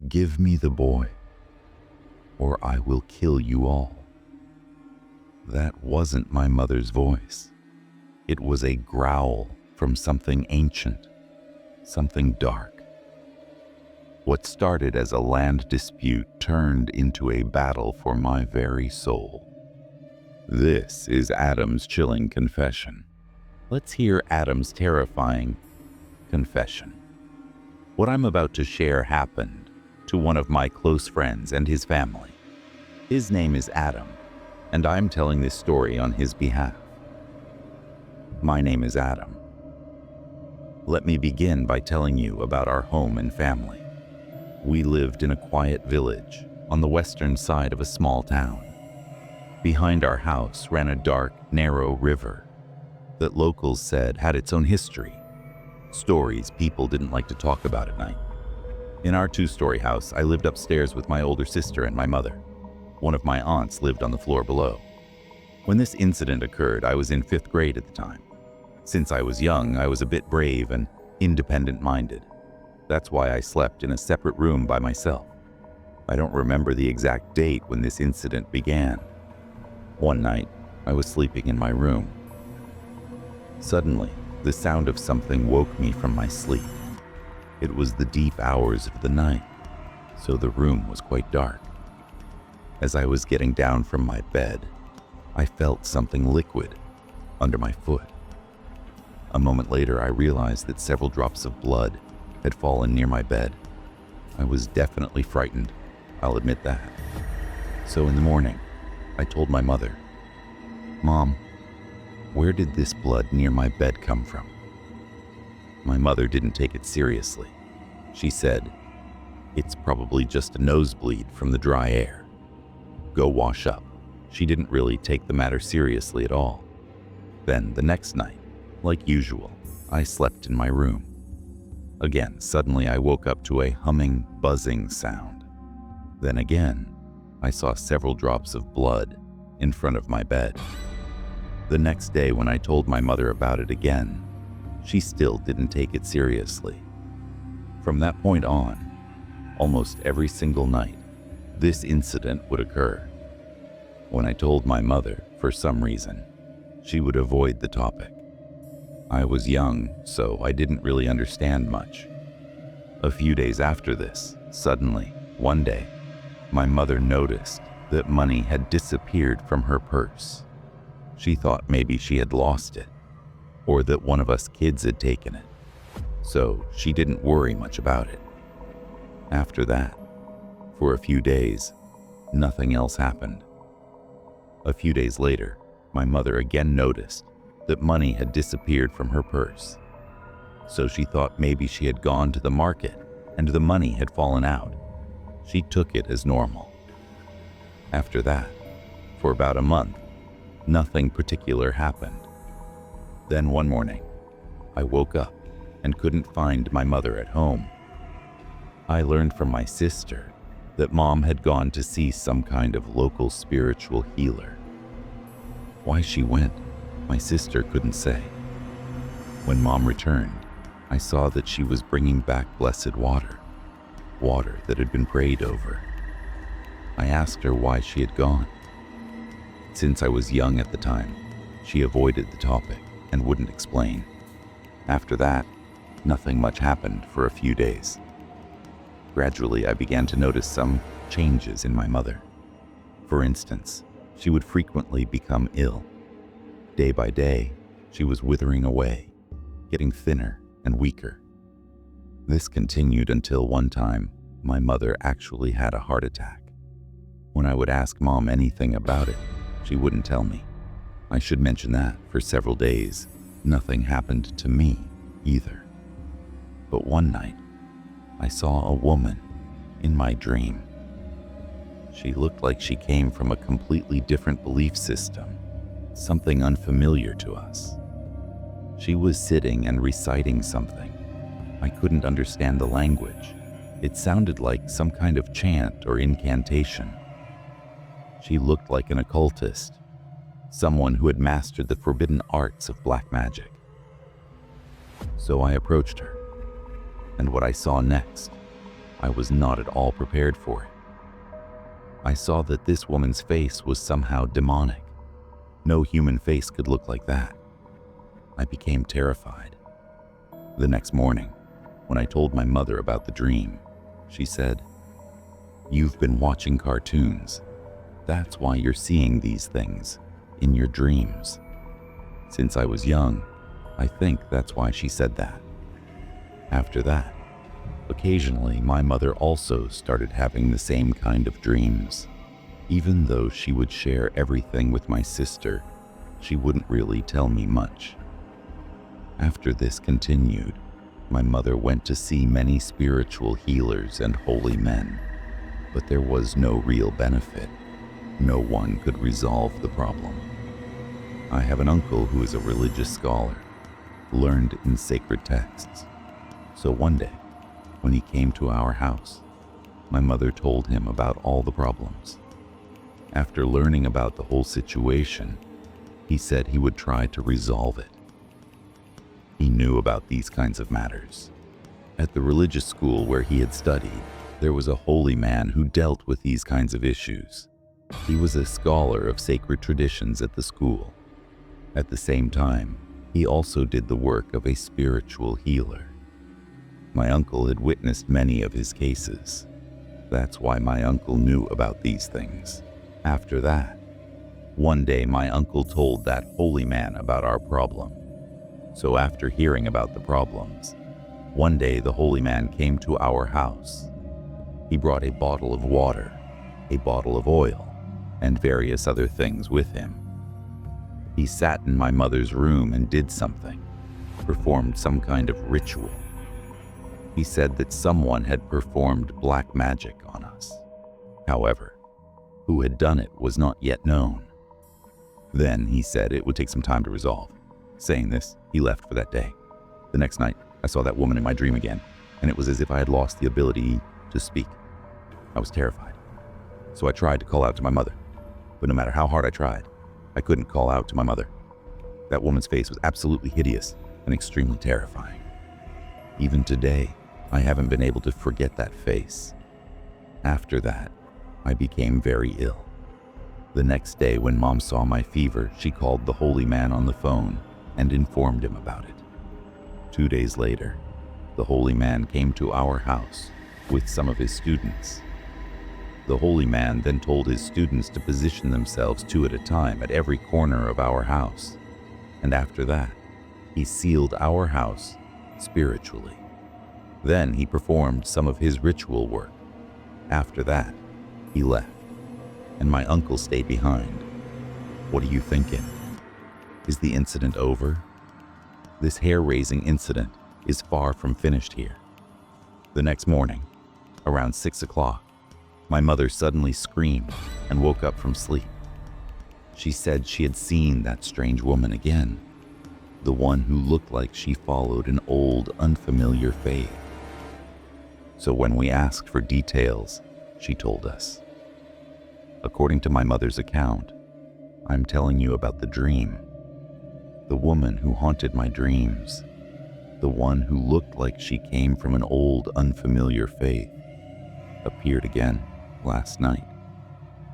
"Give me the boy, or I will kill you all." That wasn't my mother's voice. It was a growl from something ancient, something dark. What started as a land dispute turned into a battle for my very soul. This is Adam's chilling confession. Let's hear Adam's terrifying confession. What I'm about to share happened to one of my close friends and his family. His name is Adam, and I'm telling this story on his behalf. My name is Adam. Let me begin by telling you about our home and family. We lived in a quiet village on the western side of a small town. Behind our house ran a dark, narrow river that locals said had its own history, stories people didn't like to talk about at night. In our two-story house, I lived upstairs with my older sister and my mother. One of my aunts lived on the floor below. When this incident occurred, I was in 5th grade at the time. Since I was young, I was a bit brave and independent-minded. That's why I slept in a separate room by myself. I don't remember the exact date when this incident began. One night, I was sleeping in my room. Suddenly, the sound of something woke me from my sleep. It was the deep hours of the night, so the room was quite dark. As I was getting down from my bed, I felt something liquid under my foot. A moment later, I realized that several drops of blood had fallen near my bed. I was definitely frightened, I'll admit that. So in the morning, I told my mother, "Mom, where did this blood near my bed come from?" My mother didn't take it seriously. She said, "It's probably just a nosebleed from the dry air. Go wash up." She didn't really take the matter seriously at all. Then the next night, like usual, I slept in my room. Again, suddenly I woke up to a humming, buzzing sound. Then again, I saw several drops of blood in front of my bed. The next day when I told my mother about it again, she still didn't take it seriously. From that point on, almost every single night, this incident would occur. When I told my mother, for some reason, she would avoid the topic. I was young, so I didn't really understand much. A few days after this, suddenly, one day, my mother noticed that money had disappeared from her purse. She thought maybe she had lost it, or that one of us kids had taken it, so she didn't worry much about it. After that, for a few days, nothing else happened. A few days later, my mother again noticed that money had disappeared from her purse. So she thought maybe she had gone to the market and the money had fallen out. She took it as normal. After that, for about a month, nothing particular happened. Then one morning, I woke up and couldn't find my mother at home. I learned from my sister that Mom had gone to see some kind of local spiritual healer. Why she went, my sister couldn't say. When Mom returned, I saw that she was bringing back blessed water that had been prayed over. I asked her why she had gone. Since I was young at the time, she avoided the topic and wouldn't explain. After that, nothing much happened for a few days. Gradually, I began to notice some changes in my mother. For instance, she would frequently become ill. Day by day, she was withering away, getting thinner and weaker. This continued until one time, my mother actually had a heart attack. When I would ask Mom anything about it, she wouldn't tell me. I should mention that for several days, nothing happened to me either. But one night, I saw a woman in my dream. She looked like she came from a completely different belief system, something unfamiliar to us. She was sitting and reciting something. I couldn't understand the language. It sounded like some kind of chant or incantation. She looked like an occultist, someone who had mastered the forbidden arts of black magic. So I approached her, and what I saw next I was not at all prepared for it. I saw that this woman's face was somehow demonic. No human face could look like that. I became terrified. The next morning, when I told my mother about the dream, she said, "You've been watching cartoons. That's why you're seeing these things in your dreams." Since I was young, I think that's why she said that. After that, occasionally my mother also started having the same kind of dreams. Even though she would share everything with my sister, she wouldn't really tell me much. After this continued, my mother went to see many spiritual healers and holy men, but there was no real benefit. No one could resolve the problem. I have an uncle who is a religious scholar, learned in sacred texts. So one day, when he came to our house, my mother told him about all the problems. After learning about the whole situation, he said he would try to resolve it. He knew about these kinds of matters. At the religious school where he had studied, there was a holy man who dealt with these kinds of issues. He was a scholar of sacred traditions at the school. At the same time, he also did the work of a spiritual healer. My uncle had witnessed many of his cases. That's why my uncle knew about these things. After that, one day my uncle told that holy man about our problem. So after hearing about the problems, one day the holy man came to our house. He brought a bottle of water, a bottle of oil, and various other things with him. He sat in my mother's room and did something, performed some kind of ritual. He said that someone had performed black magic on us. However, who had done it was not yet known. Then he said it would take some time to resolve. Saying this, he left for that day. The next night, I saw that woman in my dream again, and it was as if I had lost the ability to speak. I was terrified. So I tried to call out to my mother, but no matter how hard I tried, I couldn't call out to my mother. That woman's face was absolutely hideous and extremely terrifying. Even today, I haven't been able to forget that face. After that, I became very ill. The next day when Mom saw my fever, she called the holy man on the phone and informed him about it. 2 days later, the holy man came to our house with some of his students. The holy man then told his students to position themselves 2 at a time at every corner of our house. And after that, he sealed our house spiritually. Then he performed some of his ritual work. After that, he left, and my uncle stayed behind. What are you thinking? Is the incident over? This hair-raising incident is far from finished here. The next morning, around 6 o'clock, my mother suddenly screamed and woke up from sleep. She said she had seen that strange woman again, the one who looked like she followed an old, unfamiliar faith. So when we asked for details, she told us. According to my mother's account, I'm telling you about the dream. The woman who haunted my dreams, the one who looked like she came from an old, unfamiliar faith, appeared again last night.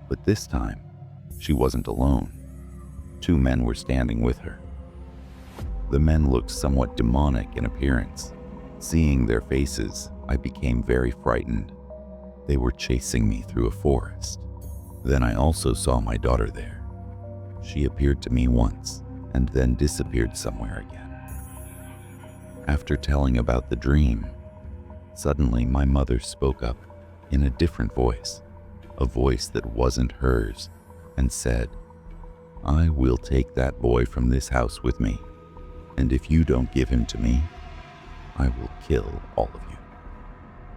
But this time, she wasn't alone. 2 men were standing with her. The men looked somewhat demonic in appearance. Seeing their faces, I became very frightened. They were chasing me through a forest. Then I also saw my daughter there. She appeared to me once and then disappeared somewhere again. After telling about the dream, suddenly my mother spoke up in a different voice, a voice that wasn't hers, and said, "I will take that boy from this house with me, and if you don't give him to me, I will kill all of you."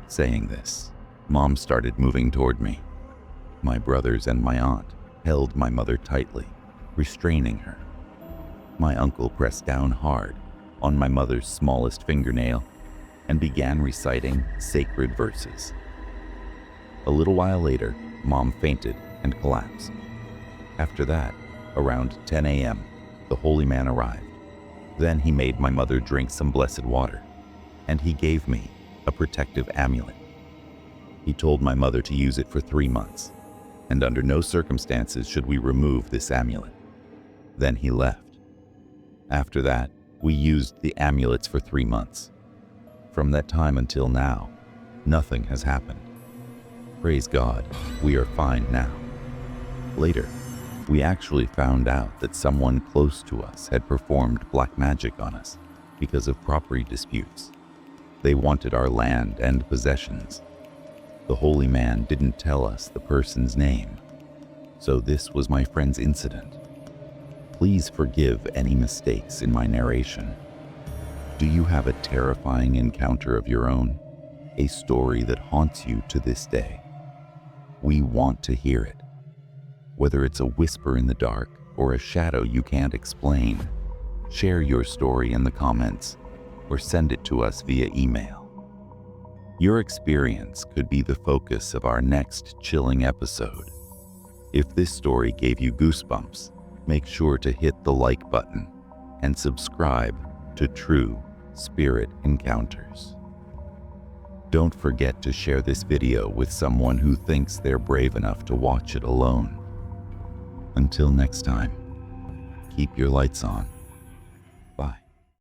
Saying this, Mom started moving toward me. My brothers and my aunt held my mother tightly, restraining her. My uncle pressed down hard on my mother's smallest fingernail and began reciting sacred verses. A little while later, Mom fainted and collapsed. After that, around 10 a.m., the holy man arrived. Then he made my mother drink some blessed water, and he gave me a protective amulet. He told my mother to use it for 3 months, and under no circumstances should we remove this amulet. Then he left. After that, we used the amulets for 3 months. From that time until now, nothing has happened. Praise God, we are fine now. Later, we actually found out that someone close to us had performed black magic on us because of property disputes. They wanted our land and possessions. The holy man didn't tell us the person's name, so this was my friend's incident. Please forgive any mistakes in my narration. Do you have a terrifying encounter of your own? A story that haunts you to this day? We want to hear it. Whether it's a whisper in the dark or a shadow you can't explain, share your story in the comments or send it to us via email. Your experience could be the focus of our next chilling episode. If this story gave you goosebumps, make sure to hit the like button and subscribe to True Spirit Encounters. Don't forget to share this video with someone who thinks they're brave enough to watch it alone. Until next time, keep your lights on.